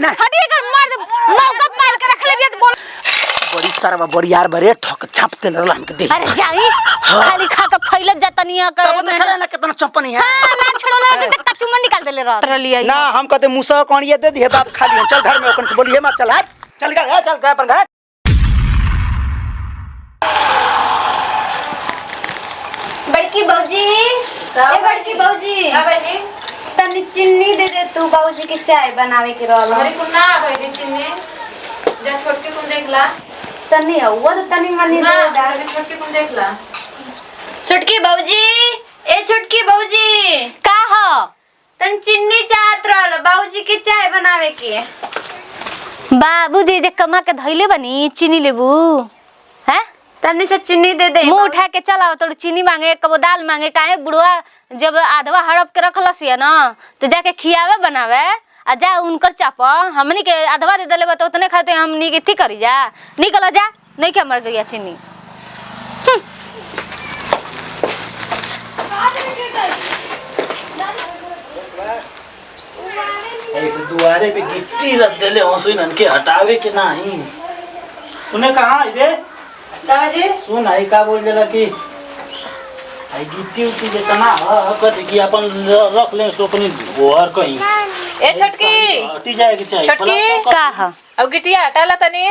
हटिए कर मार दे मौका पाल के रख ले बिया बोल बड़ी सरवा बड़ी यार बरे ठक छाप तेल रहला हमके दे। अरे जाई खाली खा के फैलत जातनिया कर तब देखला ना कितना चंपनी है। हां ना छोड़ला त कचुमन निकाल देले रह ना हम कहते मुसा कोणिए दे दिए बाप खाली चल घर में ओकन से बोलिए मत चल हट चल गए अपन घर। बड़की बौजी ए बड़की बौजी हां बहनी तनी चीनी दे दे तू बौजी के चाय बनावे के रहल हमारी कुन्ना बहनी चीनी जा छोटकी कुन देखला तनी हुआ तो तनी मनी ना दे दा छोटकी कुन देखला छोटकी बौजी ए छोटकी बौजी का ह तन चीनी चाहत रहल बौजी के चाय बनावे के। बाबूजी जे कमा के धइले बनी चीनी लेबू हैं तनी से चीनी दे दे मुंह उठा के चलाओ तो चीनी मांगे कबो दाल मांगे काहे बुढ़वा जब आधवा हड़प के रखलस या ना तो जाके खियावे बनावे आ जा उनकर चाप हमनी के आधवा दे देले तो उतने खाते हमनी के थी करी जा निकल जा नहीं के मर गया चीनी। ऐसे दुआरे पे गिट्टी रख देले हंसुई नन के हटावे के नहीं सुने कहां इधे दादाजी सुन आई का बोल देला कि आई गिट्टी उट्टी जे तना कद की अपन रख ले तो अपनी गोर कहीं ए छोटकी हटी जाए के चाहिए छोटकी का ह अब गिटिया हटाला तनी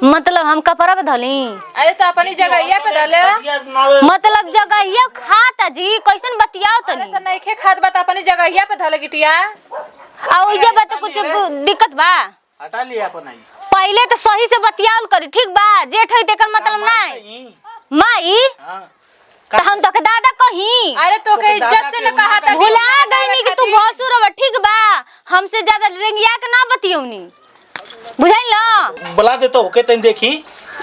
मतलब हम कपड़ा पे धली अरे तो अपनी जगहिया पे डाले मतलब जगह ये खाता जी कैसन बतियाओ तनी तो नइखे खाद बता अपनी जगहिया पे धले गिटिया आ ओइजे बत कुछ दिक्कत बा हटा लिया अपन आई पहले तो सही से बतियाल करी ठीक बा जेठ है तेकर मतलब नहीं माई हां तो हम तो के दादा कही अरे तो के इज्जत से न कहा था भुला गई नी कि तू भसुर हो ठीक बा हमसे ज्यादा रेंगिया के ना बतियौनी बुझाई लो बुला दे तो ओके तन देखी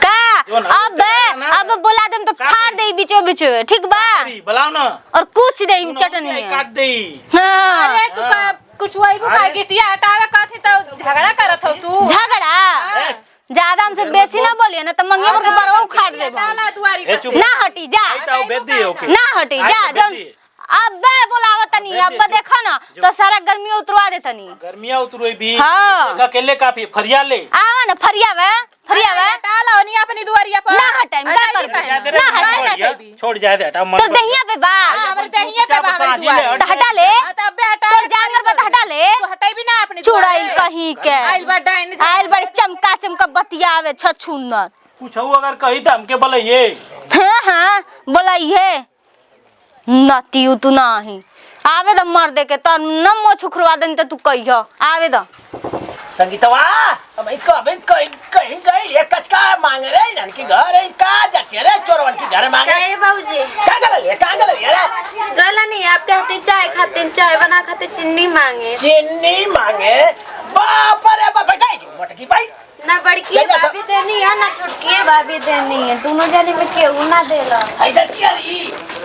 का अब बुला देम तो फाड़ दे बीचो बीच ठीक बा बुलाओ ना और कुछ दे चटनी में काट दे। हां अरे तू का कुछ वही का गिटिया हटावे कहती तो झगड़ा करत हो तू झगड़ा ज्यादा हमसे बेसी ना बोलिए ना तो मंगे के बरवा उखाड़ दे डाला दुआरी पे से ना हटी जा तो बेद दी ओके ना हटी जा जब अब्बे बुलावा तनी अब्बा देखो ना तो सारा गर्मी उतरवा दे तनी गर्मिया उतरोई भी हाँ। अकेले काफी फरिया ले आवा ना फरियावे डाला ओनी अपनी दुआरिया पर ना हटाई का कर ना हटाई छोड़ जाए दे हटा तो दहिया पे बा हमरे दहिया पे बा हमारी दुआरी तो हटा ले तो अबे हटा तो जांगर पे हटा ले तू हटाई भी ना अपनी चुड़ैल कहीं के आइल बा डाइन आइल बड़ी चमका चमका बतियावे छछुंदर कुछ अगर कही तो हमके बोले हां बोला ये नती तू नाही आवे द मर दे के त न मो छुखरवा देन त तू कहियो आवे द संगीतवा अब कभी कहीं गई ये कचका मांग रे नन की घर है का जाते रे चोरवन की घर मांगे काहे बौजी का गल ये रे गला नहीं आपके हाथ चाय खाते चाय बना खाते चीनी मांगे चीनी मांगे बाप रे बाप गई मोटकी भाई ना बड़की भाभी देनी है ना छोटकी भाभी देनी है दोनों जने में केहू ना देला इधर चली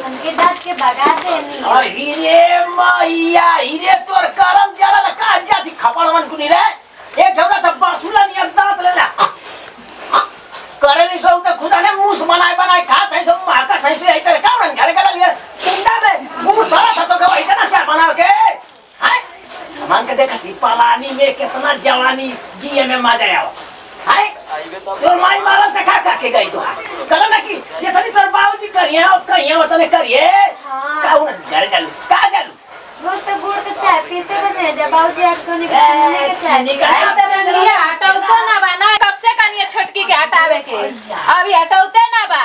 हमके दांत के भगा देनी है हीरे मैया हीरे तोर करम जरा का जाती खपड़ मन कुनी रे एक झगड़ा था बासुला नियम दांत ले ला करेली सो तो खुदा ने मुंह बनाए खात है सब माका कैसे है तेरे काउन घर गला लिया कुंडा में मुंह सारा था तो कब इतना चाय बना के हाय मान के देखा थी पलानी में कितना जवानी जिए में मजा आया हाय तोर माई मारल तक खा के गई तो कल ना कि ये थोड़ी तोर बाबूजी करिए और कहिए वतने करिए काउन घर चल का चल गुड़ के चाय पीते बने जब बाबूजी आपको निकालने के चाय आई त रंगिया हटाउतो ना बा ना कब से कनिए छोटकी के हटावे के अभी हटाउते ना बा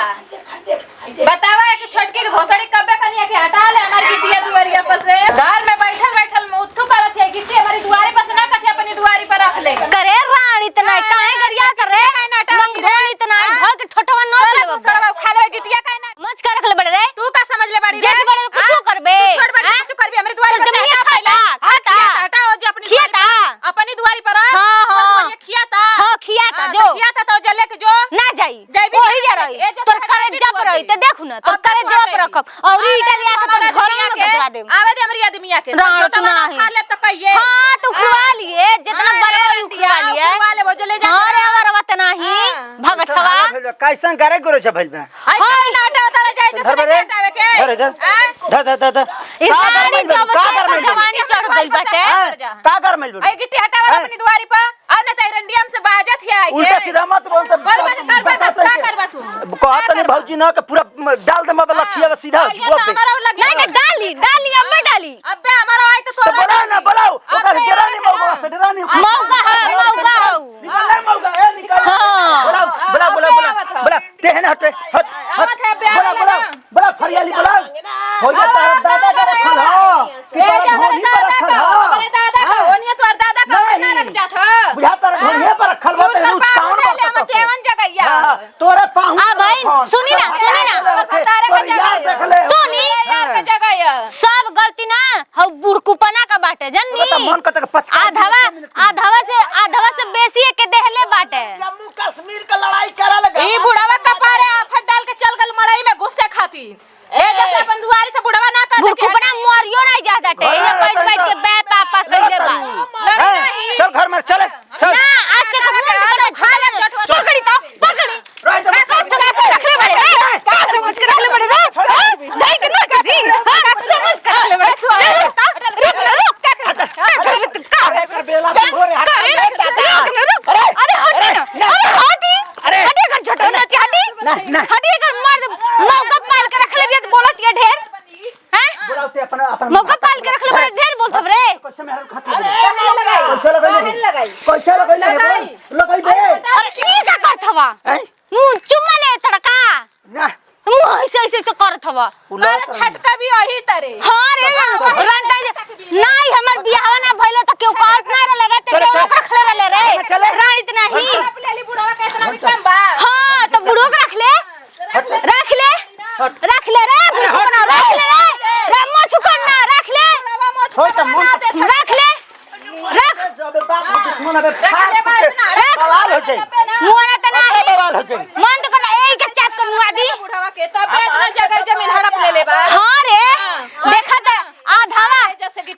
बतावा कि छोटकी के भोसड़ी कबे कनिए के हटा ले हमारी गिटिया दुआरिया पर से घर में बैठल मुत्थू करत है गिट्टी हमारी दुआरी पर से ना कथे अपनी दुआरी पर रख ले करे रानी इतना काहे गरिया कर रे मंगोन इतना घर के ठठवा न चले भोसड़वा खा ले गिटिया काहे ना मच कर रख ले बड़े रे तू का समझ ले बाड़ी रे जैसे बड़े कुछ करबे छोड़ बड़े कुछ करबे हमारी दुआरी पर से हटा हटाओ जो अपनी खियाता अपनी दुआरी पर हां खियाता हां खियाता जो खियाता तो जले के जो ना जाई जाइबी वही जा रही तोर करे जब रही ते देखू ना तोर करे जब रखब और इटालिया के तोर घर में भेजवा दे आवे दे हमारी आदमिया के रात नहीं खा ले तो कहिए हां तू खुआ लिए जितना बड़े वाली खुआ लिए खुआ ले वो जो ले जा हां रे वरवत नहीं भगतवा कैसन करे गुरु छ भइल बा हाय नाटा तड़े जाए तो सब हटावे के धर इस रानी जब से जवानी चढ़ गइल बाटे का गरम मिल आई गिट्टी हटावा अपनी दुआरी पर आ ना त रंडियम से बाजत है आई उल्टा सीधा मत बोल त का करबा तू कहत नहीं भौजी ना के पूरा डाल दे मबला लठिया सीधा जीव पे नहीं डाली अब डाली अबे हमारा आई तो तो बोला ना बोलाओ ओकर जरा नहीं मौका से डरा नहीं मौका है निकल मौका ए निकल बोला तेहन हट बोला फरियाली बोला हो जा तार दादा के रखल हो कि तार ढोली पर रखल हो अरे दादा का ओनिया तोर दादा का ना रख जात ह बुझा तार ढोली पर रखल हो ते रुच काउन हम तेवन जगैया तोरे पाहु आ भाई सुनी ना तारे का जगह सुनी यार का जगह सब गलती ना हम बुड़कुपना का बाटे जन्नी मन कत पचका आधवा से बेसी के देहले बाटे जम्मू कश्मीर का लड़ाई करा लगा ई बुढ़ावा कपारे आफत डाल के चल गल मड़ई में गुस्से खाती ए जैसे अपन दुआरी से बुढ़ावा ना कर बुड़कुपना मोरियो नहीं जा दाटे ये बैठ के बे पापा कइले बा चल घर में चले चल ना आज के मुंह कर झाल पकड़ी रखले बड़े का समझ के रखले बड़े नहीं के ना करी समझ के रखले बड़े रुक बेला भोरे हटी अगर मर्द मौका पाल के रख ले बोलत ये ढेर हैं बोलाते अपन मौका पाल के रख ले बड़े ढेर बोलत रे कैसे मेहर खाती कैसे लगाई दे अरे ई का करत हवा मुंह चुम्मा ले तड़का ना मुंह ऐसे करत हवा अरे छटका भी वही तरे हां रे रंटा नहीं हमर बियाह ना भइले त केउ कहत ना रे ते केउ रखले रे रानी त नहीं लेली बुढ़ावा के इतना भी कम बा हां तो बुढ़ो के रख ले रे बना रख ले रे मोछ करना रख ले हो त मन रख ले रख जब बाप दुश्मन अबे सवाल हो जाए मुआना त नहीं सवाल हो जाए मन तो कर ए के चाप के मुआ दी बुढ़ावा के तब इतना जगह जमीन हड़प ले ले बा हां रे देखा त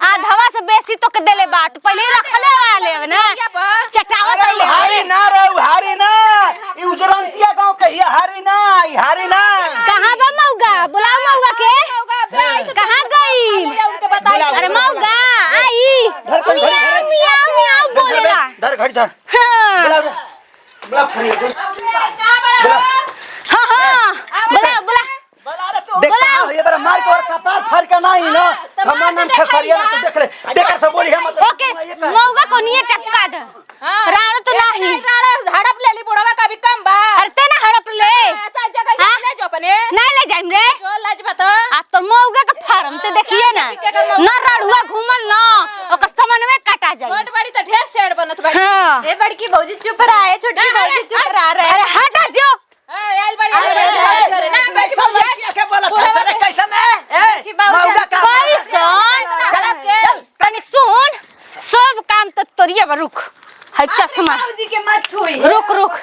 आधावा से बेसी तो के देले बात पहले रखले वाले ना चटावत ले हारी ना ई उजरंतिया गांव के ही हारी ना कहां बा मौगा बुलाओ मौगा के कहां गई उनके बताई अरे मौगा आई मियाऊ बोलेला धर घड़ी धर हां बुला फरिया बुला देखा ये बार मार के और कपार फाड़ के नहीं ना हमार नाम खेसरिया ना देख से बोली है मतलब ओके मौगा को नहीं टपका दे राणो तो नहीं राणो हड़प ले ली बुढ़ावा का भी कम बा अरे ते ना हड़प ले अच्छा जगह ले जो अपने नहीं ले जाइम रे जो लाज बता आ तो मौगा का फार्म ते देखिए ना न रड़ुआ घूमल ना ओकर समन में काटा जाए छोट बड़ी तो ढेर शेड बनत बा हां ए बड़की भौजी चुप रहा छोटी भौजी चुप रहा अरे हटा जो आइल बड़ी करे ना बेटी क्या क्या बोला था कैसा है ए मौगा का कैसन कनी सुन सब काम तो तोरिए बा रुक है चश्मा भौजी के मत छुई रुक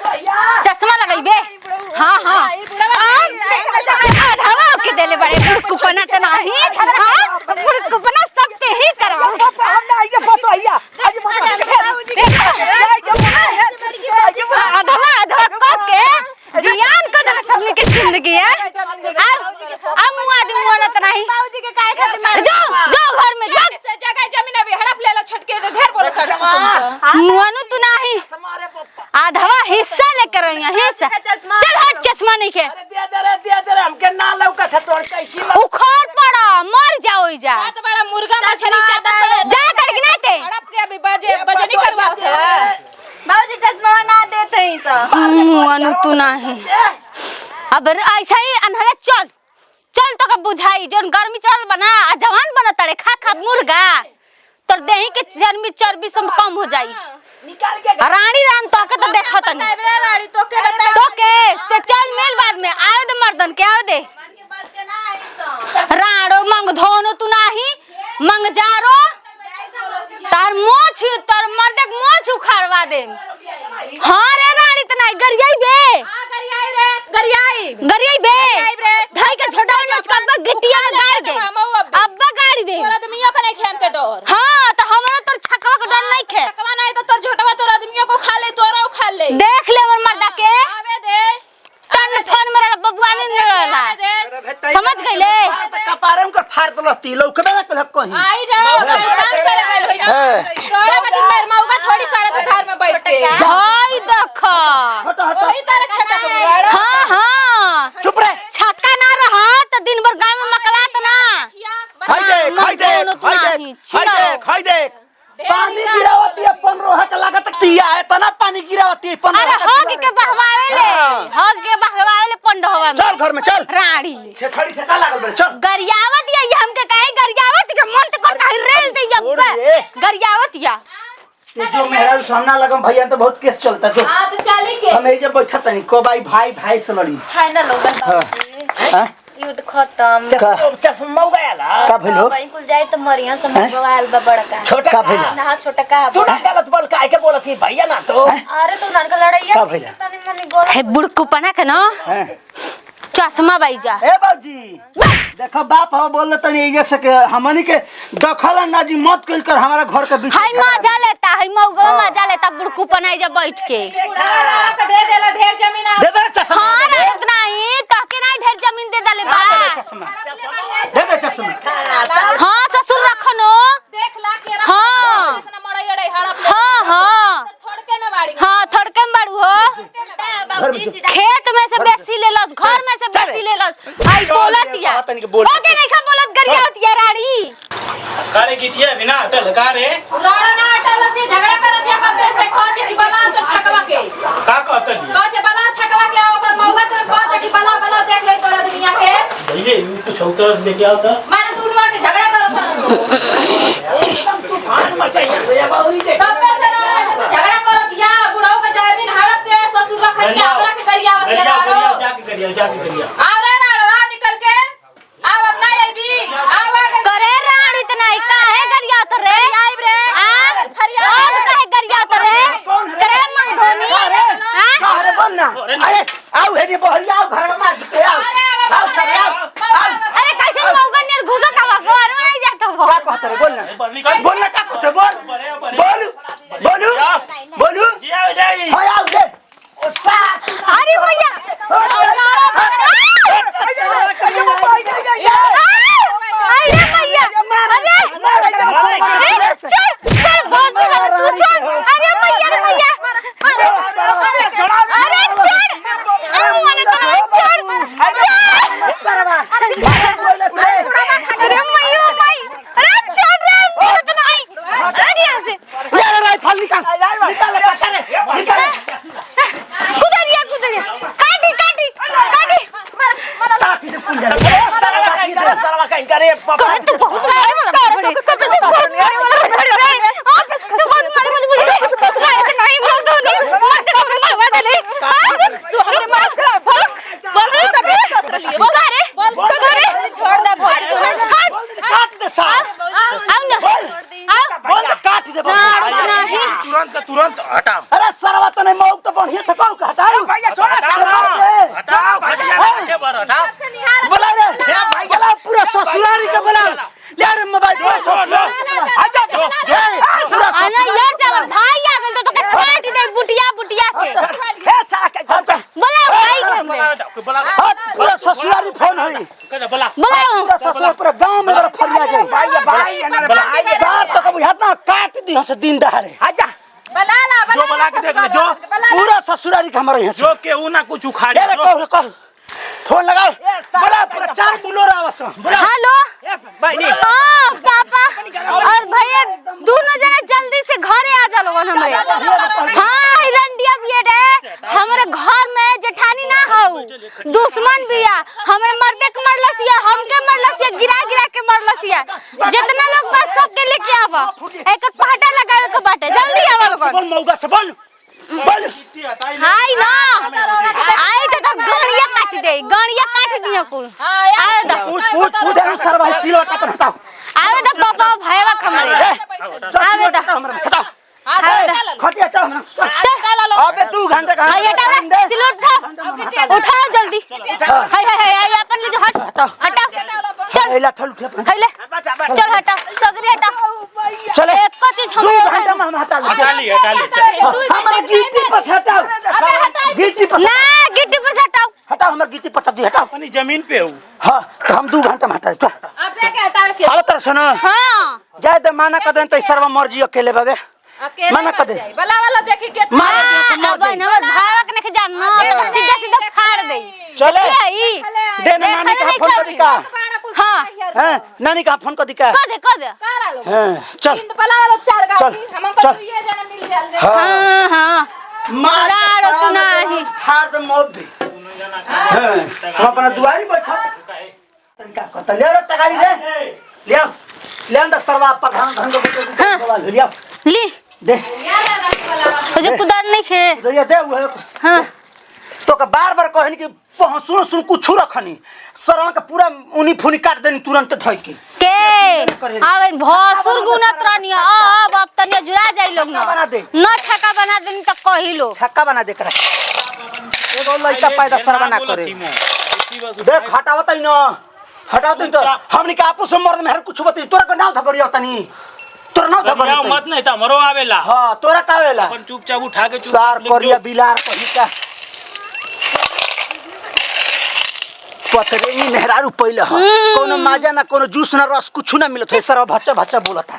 चश्मा लगाइबे हां आधावा के देले बड़े बुड़कुपना त नहीं हां बुड़कुपना सब ते ही करवा हमने ये फोटो आया आधावा को के जियान को दला सबने के जिंदगी है अब मुआ ना त नहीं भौजी के काहे खातिर जो घर में जा से जगह जमीन अभी हड़प ले लो छटके ढेर बोले कर तुमको मुआनु तू नहीं आधावा हिस्सा लेकर आई हिस्सा चल हट चश्मा नहीं के दे दे हमके ना लौका था तोर कैसी उखाड़ पड़ा मर जाओ जा बात बड़ा मुर्गा मछली चाटा जा कर के नहीं ते हड़प के अभी बजनी करवाओ था भौजी चश्मा ना देते ही तो मुआनु तू नहीं अब ऐसा ही अनहरे चल तो का बुझाई जोन गर्मी चल बना आ जवान बना तड़े खा मुर्गा तोर देही के चर्बी सब कम हो जाई निकाल के रानी राम तो के तो देखत नहीं रानी तो के बता तो के ते चल मेल बाद में आवे दे मर्दन के आवे दे राणो मंग धोनो तू नाही मंग जारो तार मोछ तार मर्दक मोछ उखाड़वा दे हां रे रानी त नहीं गरियाई बे हां गरियाई बे रे धाई के छोटा नोच का अब्बा गिट्टिया में गाड़ दे अब्बा गाड़ी दे तोर आदमियों का नहीं खेम के डर हां तो हमरा तोर छकवा के डर नहीं खे छकवा नहीं तो तोर झोटवा तोर आदमियों को खा ले तोरा खा ले देख ले हमर मर्दा के आवे दे तन फोन मरला बबुआ ने रहला समझ गइले कपारे में फाड़ दलती लौकबे ना कल कहीं आई रे काम करे गइल होई ना तोरा हटो हटो वही तारे छटक बुआड़ो हाँ हाँ चुप रह छक्का ना रहा तो दिन भर गाँव में मकलात ना खाई दे खाई दे खाई दे खाई दे खाई दे पानी गिरावती है 15 का लागत तिया है तना पानी गिरावती है 15 अरे हग के बहवावे ले पंडहवा में चल घर में चल राड़ी छेछड़ी से का लागल बे चल गरियावत या ये हमके कहे गरियावत के मन से कोता रेल दे जब गरियावत या ये जो मेरा सामना लगम भैया तो बहुत केस चलता जो हां तो चली के हम जब बैठा तनी को भाई से लड़ी फाइनल हो गल बाबूजी हां युद्ध खत्म चश्मा गया का भइलो भाई कुल जाए तो मरिया से मोबाइल बा बड़का छोटा का भइलो ना छोटा का तू ना गलत बोल काहे के बोलत ही भैया ना तो अरे तू ननका लड़ाइया का भइला? तनी मनी गोड़ हे बुड़कू पना के ना हैं चश्मा बाईजा ए बाबूजी देखो बाप हो बोल तनी ये से के हमनी के दखल अंदाजी मत कइल कर हमारा घर के बीच हाय मजा लेता है मौगा मजा लेता बुड़कू पनाई जा बैठ के राणा के दे देला ढेर जमीन दे दे चश्मा हां ना इतना ही कहके नहीं ढेर जमीन दे दले बा दे दे चश्मा हां ससुर रखनो देख ला के हाँ। इतना मड़ई अड़ई हड़प ले हां हां थोड़के में बाड़ी हां थड़के में बाड़ू हो बाबूजी सीधा खेत में से बेसी ले लस घर में से बेसी ले लस आई बोलतिया तनी के बोल ओके नहीं खा बोलत गरियावतिया रानी कारे गिठिया बिना अटल कारे राणा ना अटल से झगड़ा करत या कब से कहते कि बला तो छकवा के का कहतली कहते बला छकवा के आओ पर मौगा तो कहते कि बला बला देख ले तोरा दुनिया के भैया कुछ होता लेके आओ तो माने दुनिया के झगड़ा करत ना एकदम तूफान मचाइया भैया बाउरी दे कब से राणा से झगड़ा करत या बुढ़ाऊ के जमीन हड़प के ससुर रखिया हमरा के गरियावत गरिया राणो जाके करिया आओ रे राणो आ निकल के आओ अब ना आईबी आओ आगे करे रानी इतना ही काहे गरियावत रे आईब रे हां फरिया और काहे गरियावत रे करे मन धोनी हां अरे बोल ना अरे आओ हेडी बहरिया आओ घर में के आओ आओ सब आओ अरे कैसे मौगा ने घुसत हवा घर में नहीं जाता वो का कहत रे बोल ना बोल ना का कहत बोल बोलू बोलू जिया जाई हां आओ दे ओ सा अरे भैया अरे भैया अरे चल चल बहुत तू छोड़ अरे भैया रे भैया अरे छोड़ मैंने तो छोड़ अरे मैया भाई अरे छोड़ रे मुझे तो नहीं अरे यहाँ से ले राइफल निकाल निकाल कुदरिया काटी काटी काटी काटी दे पुंजा सरवा कहीं करे करे तो बहुत मारे वाला बड़े कब से बहुत मारे वाला बड़े आप तो बहुत मारे वाला बड़े मारे नहीं बोल दो नहीं मत करो मारवा दे ले तू हमें मत कर बोल रहे तब बोल अरे बोल करे छोड़ दे बोल तू काट दे साहब आओ ना आओ बोल दे काट दे नहीं तुरंत हटाओ अरे सरवा तो नहीं मौक तो बढ़िया से कहू हटाओ भैया छोड़ा हटाओ के बार हटाओ बोला रे भाई बोला पूरा ससुरारी के बोला ले रे मोबाइल पूरा ससुरारी आजा पूरा अरे यार जब भाई आ गए तो काट दे बुटिया के हे साके बोला भाई के हमने पूरा ससुरारी फोन होई बोला बोला ससुर पूरा गांव में मेरा फरिया गए भाई साथ तो कभी हाथ ना काट दी हस दिन दहाड़े आजा बलाला जो बला के देख ले जो पूरा ससुरारी के हमारे यहाँ जो केहू ना कुछ उखाड़े ले जो कह फोन लगाओ बोला पूरा 4 बुलोरा आवस बोला हेलो भाई नहीं हाँ पापा और भैया दोनों जना जल्दी से घरे आ जा लोगन हमारे हाँ रंडिया बिया है हमारे घर में जेठानी ना हो दुश्मन बिया हमारे मर्दे के मरलसिया हमके मरलसिया गिरा के मरलसिया जितना लोग बस सबके लेके आवा एक पहाटा लगावे के बाटे जल्दी आवा लोगन बोल मौका से बोल हाय ना आए तो गणिया काट दिया कुल आए दा पूछ सरवा सिलवटा पर हटाओ आवे दा पापा भैया खमरे आवे दा हमरा हटाओ आवे दा खटिया चल हमरा चल अबे 2 घंटे का हाय हटा सिलवट उठा जल्दी हाय अपन ले जो हटा चल एला ठल उठे ले चल हटा सगरे हटा चले एक को चीज 2 घंटे में हम हटा ले हटा ले हमरा गिट्टी पर हटाओ गिट्टी पर ना गिट्टी पर हटाओ हटाओ हमरा गिट्टी पर दी हटाओ अपनी जमीन पे हूँ हां तो हम 2 घंटे में हटा चल अब क्या हटावे के हाल तर सुनो हां जाय दे माना कदन त सर्व मर्जी अकेले बाबे अकेले मना कर दे बला वाला देखी के मार दे मार अब हमर भावा के नहीं जानना तो सीधा सीधा फाड़ दे चले ई दे ना नानी का फोन कर दिका हां हैं नानी का फोन कर दिका कर दे करा लो हैं चल तीन बला वाला चार गाड़ी चल, हमको चल। तो ये जना मिल जाल दे हां हां मार दारो तू नाही फाड़ दे मोब दे हैं हम अपना दुआरी बैठा तरीका कर ले रे तगारी रे ले आ ले अंदर सरवा प्रधान धंधो के ले आ ली दे तो जो कुदार नहीं खे दे दे वो हां तो का बार-बार कहनी कि सुन सुन कुछ रखनी सरवा के पूरा उनी फुनी काट देनी तुरंत धइ के आवे भसुर गुना त्रनिया अब तनिया जुरा जाई लोग छक्का बना दे। न छक्का बना देनी त कहि लो छक्का बना दे करा एगो लइका पैदा सरवा ना करे देख हटावत ही न हटावत तो हमनी के आपस में मर्द में हर कुछ बतई तोरा के नाव धगरिया तनी तोरा नाव धगरिया मत नहीं त मरो आवेला हां तोरा का आवेला अपन चुपचाप उठा के सार करिया बिलार कही का पतरे में मेहरारू पहिले ह कोनो माजा ना कोनो जूस ना रस कुछ ना मिलत है सरवा भच्चा भच्चा बोलता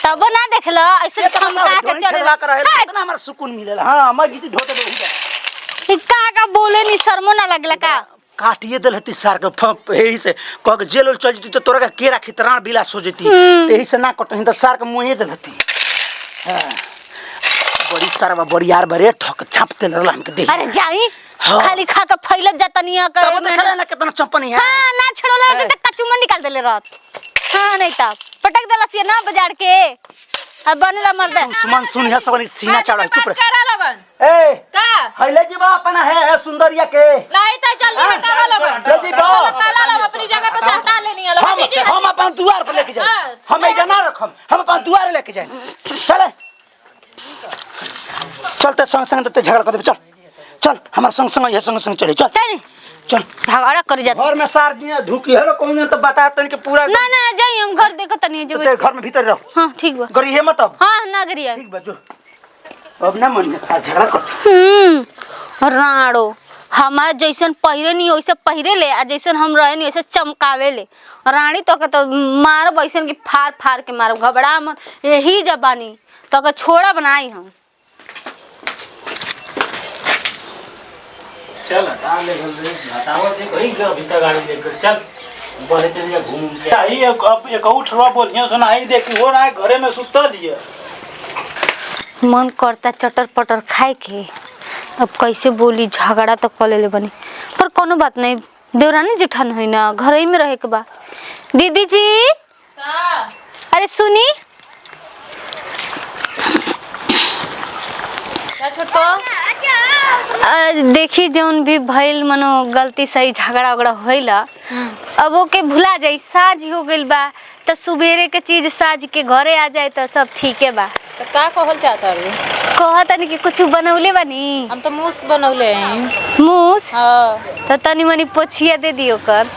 तब ना देखला ऐसे चमका के चले कर रहे इतना हमारा सुकून मिलेला हां मैं गीत ढोते दे जा का बोले नि शर्मो ना लगला का काटिए दल हती सार के यही से कह के जेल चल जती तो तोरा के केरा खितरा बिलास हो जती यही से ना कटही तो सार के मुंहे दल हती हां बड़ी सरवा बड़ी यार बरे ठक छाप देल रहला हमके देख अरे जाई हाँ। खाली खा के फैलत जातनिया कर तब देखला ना कितना चंपनी है हां ना छड़ोला रहते त कचुमन निकाल देले रहत हां नहीं तब पटक देलसिए ना बाजार के अब बनेला मर्द दुश्मन सुन है सबनी सीना चढ़ा चुप रह करा लगन ए का हइले जीवा अपना है सुंदरिया के लाई त जल्दी हटावा लगन ले जीवा काला लो अपनी जगह पे से हटा लेनी है हम अपन द्वार पर लेके जाए हाँ। हम ए जना रखम हम अपन द्वार लेके जाए चले चलते संग संग ते झगड़ा कर दे चल चल हमार संग संग ये संग संग चले चल चल चल झगड़ा कर जात घर में सार दिए ढुकी हेलो कोई तो बता तन के पूरा ना ना जाई हम घर देखत नहीं ते जेबे घर में भीतर रहो हां ठीक बा गरी है मत अब हां ना गरिया ठीक बा जो अब ना मन में सार झगड़ा कर राणो हमार जैसन पहिरे नहीं वैसे पहिरे ले आ जैसन हम रहे नहीं वैसे चमकावे ले रानी तो के तो मार बैसन की फार फार के मारो घबरा मत यही जबानी तो के छोड़ा बनाई हम चल हटा ले जल्दी हटाओ जे कहीं के भीतर गाड़ी लेकर चल बड़े चल जा घूम के आई अब एक उठवा बोलिया सुना आई देखी हो रहा है घरे में सुतल दिया मन करता चटर पटर खाए के अब कैसे बोली झगड़ा तो कर ले बनी पर कोनो बात नहीं देवरानी जेठन है ना घर ही में रहे के बा दीदी जी अरे सुनी छोटको देखी जौन भी भइल मनो गलती सही झगड़ा उगड़ा होइला अब ओके भुला जाई साझ हो गइल बा त सुबेरे के चीज साझ के घरे आ जाए तो सब ठीके बा तो का कहल चाहता रे कहतनी कि कुछ बनौले बानी हम तो मूस बनौले हैं मूस हां तो तनी मनी पोछिया दे दियो कर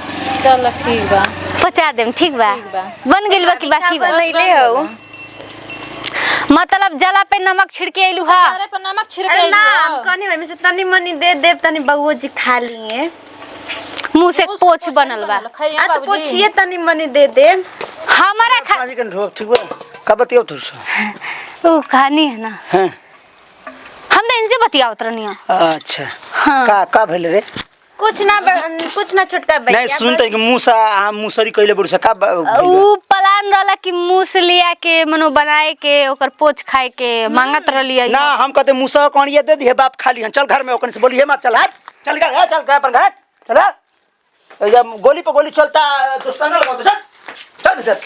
चल ठीक बा पचा देम ठीक बा ठीक बा। बन गेल बा कि बाकी बा बनैले हो मतलब जला पे नमक छिड़के आइलू हा अरे पर नमक छिड़के अरे ना हम आइलो कनी में से तनी मनी दे देव तनी बउआ जी खा लिए मुंह से पोछ बनल बा खैया आ तो बाबूजी पूछिए तनी मनी दे दे हमारा खा आज के ढोक ठीक बा का बतियो तू ओ कहानी है ना हां हम तो इनसे बतियावत रहनी अच्छा हाँ का भेल रे कुछ ना छोटका नहीं भैया सुन त मूसा मुसरी कइले बुढ़ से का ऊ प्लान रहला कि मूस लिया के मनो बनाए के ओकर पोछ खाए के मांगत रहलिए ना हम कहते मूसा कौन ये दे दिए बाप खाली चल घर में ओकन से बोलिए मत चल हट चल घर चल घर पर घर चल जब गोली पे गोली चलता दोस्ताना लगा तो चल चल